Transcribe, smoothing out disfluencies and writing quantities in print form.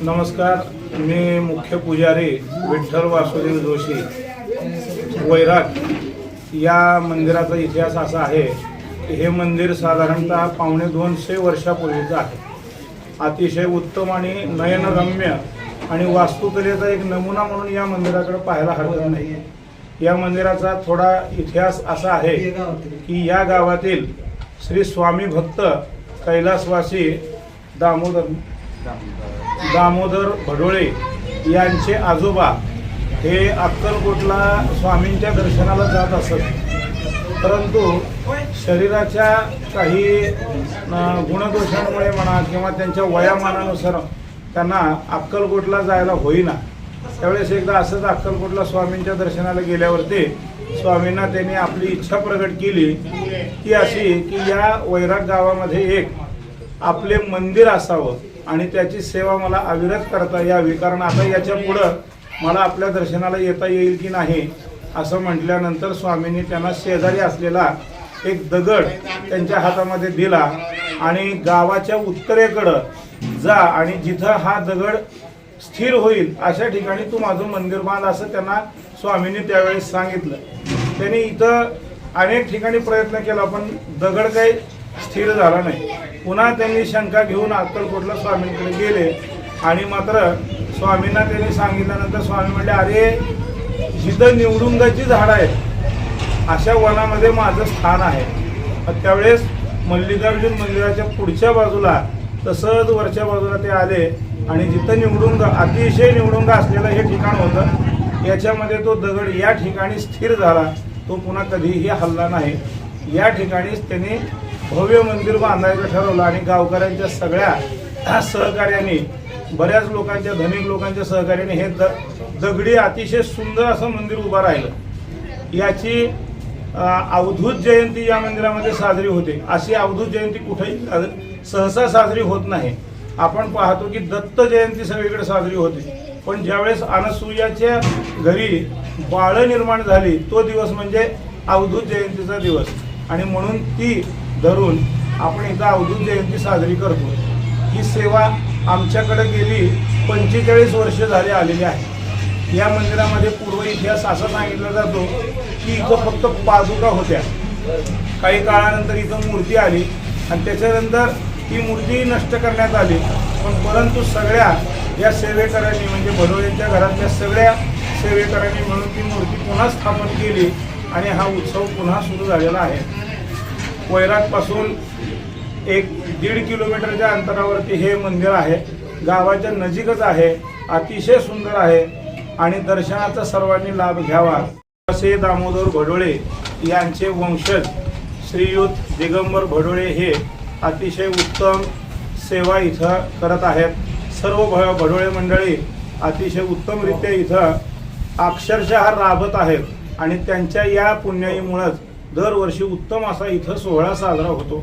नमस्कार, मी मुख्य पुजारी विठ्ठल वासुदेव जोशी वैराग या मंदिराचा इतिहास असा आहे की हे मंदिर साधारणतः 250 वर्षापूर्वीचं आहे। अतिशय उत्तम आणि नयनरम्य आणि वास्तुकलेचा एक नमुना म्हणून या मंदिराकडे पाहायला हरकत नाही। या मंदिराचा थोडा इतिहास असा आहे की या गावातील श्री स्वामी भक्त कैलासवासी दामोदर भडोळे यांचे आजोबा हे अक्कलकोटला स्वामींच्या दर्शनाला जात असत, परंतु शरीराच्या काही गुणदोषांमुळे म्हणा किंवा त्यांच्या वयामानानुसार त्यांना अक्कलकोटला जायला होईना। त्यावेळेस एकदा असंच अक्कलकोटला स्वामींच्या दर्शनाला गेल्यावरती स्वामींना त्यांनी आपली इच्छा प्रकट केली ती अशी की या वैराग गावामध्ये एक आपले मंदिर असावं आणि त्याची सेवा मला अविरत करता यावी, कारण आता याच्या पुढं मला आपल्या दर्शनाला येता येईल की नाही असं म्हटल्यानंतर स्वामींनी त्यांना शेजारी असलेला एक दगड त्यांच्या हातामध्ये दिला आणि गावाच्या उत्तरेकडं जा आणि जिथं हा दगड स्थिर होईल अशा ठिकाणी तू माझं मंदिर बांध असं त्यांना स्वामींनी त्यावेळेस सांगितलं। त्यांनी इथं अनेक ठिकाणी प्रयत्न केला पण दगड काही स्थिर झाला नाही। पुन्हा त्यांनी शंका घेऊन अक्कलकोटला स्वामींकडे गेले आणि मात्र स्वामींना त्यांनी सांगितल्यानंतर स्वामी म्हणले, अरे जिथं निवडुंगाची झाडं आहेत अशा वनामध्ये माझं स्थान आहे। त्यावेळेस मल्लिकार्जुन मंदिराच्या पुढच्या बाजूला तसंच वरच्या बाजूला ते आले आणि जिथं निवडुंग अतिशय निवडुंग असलेलं हे ठिकाण होतं याच्यामध्ये तो दगड या ठिकाणी स्थिर झाला, तो पुन्हा कधीही हलला नाही। या ठिकाणीच त्यांनी भव्य मंदिर बांधायचं ठरवलं आणि गावकऱ्यांच्या सगळ्या सहकार्याने, बऱ्याच लोकांच्या धनिक लोकांच्या सहकार्याने हे दगडी अतिशय सुंदर असं मंदिर उभं राहिलं। याची अवधूत जयंती या मंदिरामध्ये साजरी होते। अशी अवधूत जयंती कुठेही सहसा साजरी होत नाही। आपण पाहतो की दत्त जयंती सगळीकडे साजरी होते, पण ज्यावेळेस अनसूयाच्या घरी बाळं निर्माण झाली तो दिवस म्हणजे अवधूत जयंतीचा दिवस आणि म्हणून ती धरून आपण इथं अवधूत जयंती साजरी करतो। ही सेवा आमच्याकडे गेली 45 वर्ष झाली आलेली आहे। या मंदिरामध्ये पूर्व इतिहास असा सांगितला जातो की इथं फक्त पादुका होत्या, काही काळानंतर इथं मूर्ती आली आणि त्याच्यानंतर ती मूर्ती नष्ट करण्यात आली, परंतु सगळ्या या सेवेकरांनी म्हणजे भडोळेंच्या घरातल्या सगळ्या सेवेकरांनी म्हणून ती मूर्ती पुन्हा स्थापन केली आणि हा उत्सव पुन्हा सुरू झालेला आहे। वैरागपासून 1-1.5 किलोमीटरच्या अंतरावरती हे मंदिर आहे, गावाच्या नजीकच आहे, अतिशय सुंदर आहे आणि दर्शनाचा सर्वांनी लाभ घ्यावा असे दामोदर भडोळे यांचे वंशज श्रीयुत दिगंबर भडोळे हे अतिशय उत्तम सेवा इथं करत आहेत। सर्व भडोळे मंडळी अतिशय उत्तमरित्या इथं अक्षरशः राबत आहेत आणि त्यांच्या या पुण्याईमुळेच दरवर्षी उत्तम असा इथं सोहळा साजरा होतो।